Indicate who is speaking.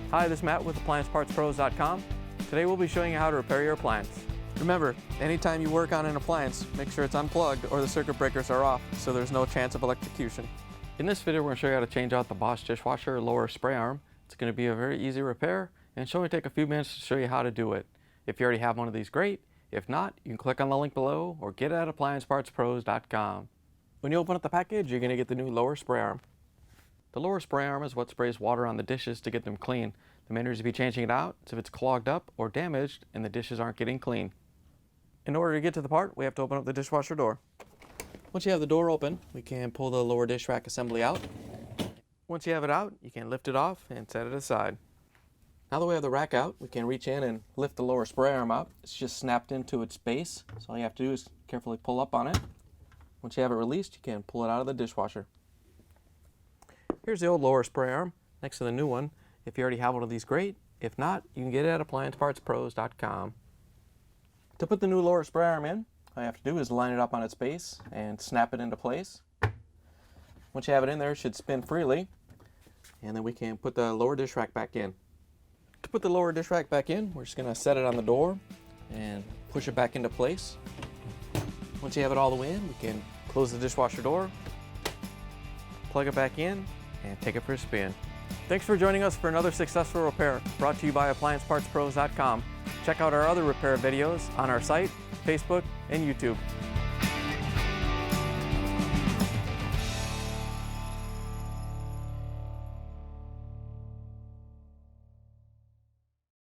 Speaker 1: Hi, this is Matt with AppliancePartsPros.com. Today we'll be showing you how to repair your appliance. Remember, anytime you work on an appliance, make sure it's unplugged or the circuit breakers are off so there's no chance of electrocution. In this video, we're going to show you how to change out the Bosch Dishwasher Lower Spray Arm. It's going to be a very easy repair and it's only take a few minutes to show you how to do it. If you already have one of these, great. If not, you can click on the link below or get it at AppliancePartsPros.com. When you open up the package, you're going to get the new Lower Spray Arm. The Lower Spray Arm is what sprays water on the dishes to get them clean. The main reason to be changing it out is if it's clogged up or damaged and the dishes aren't getting clean. In order to get to the part, we have to open up the dishwasher door. Once you have the door open, we can pull the lower dish rack assembly out. Once you have it out, you can lift it off and set it aside. Now that we have the rack out, we can reach in and lift the lower spray arm out. It's just snapped into its base, so all you have to do is carefully pull up on it. Once you have it released, you can pull it out of the dishwasher. Here's the old lower spray arm next to the new one. If you already have one of these, great. If not, you can get it at AppliancePartsPros.com. To put the new lower spray arm in, all you have to do is line it up on its base and snap it into place. Once you have it in there, it should spin freely, and then we can put the lower dish rack back in. To put the lower dish rack back in, we're just going to set it on the door and push it back into place. Once you have it all the way in, we can close the dishwasher door, plug it back in, and take it for a spin. Thanks for joining us for another successful repair brought to you by AppliancePartsPros.com. Check out our other repair videos on our site, Facebook, and YouTube.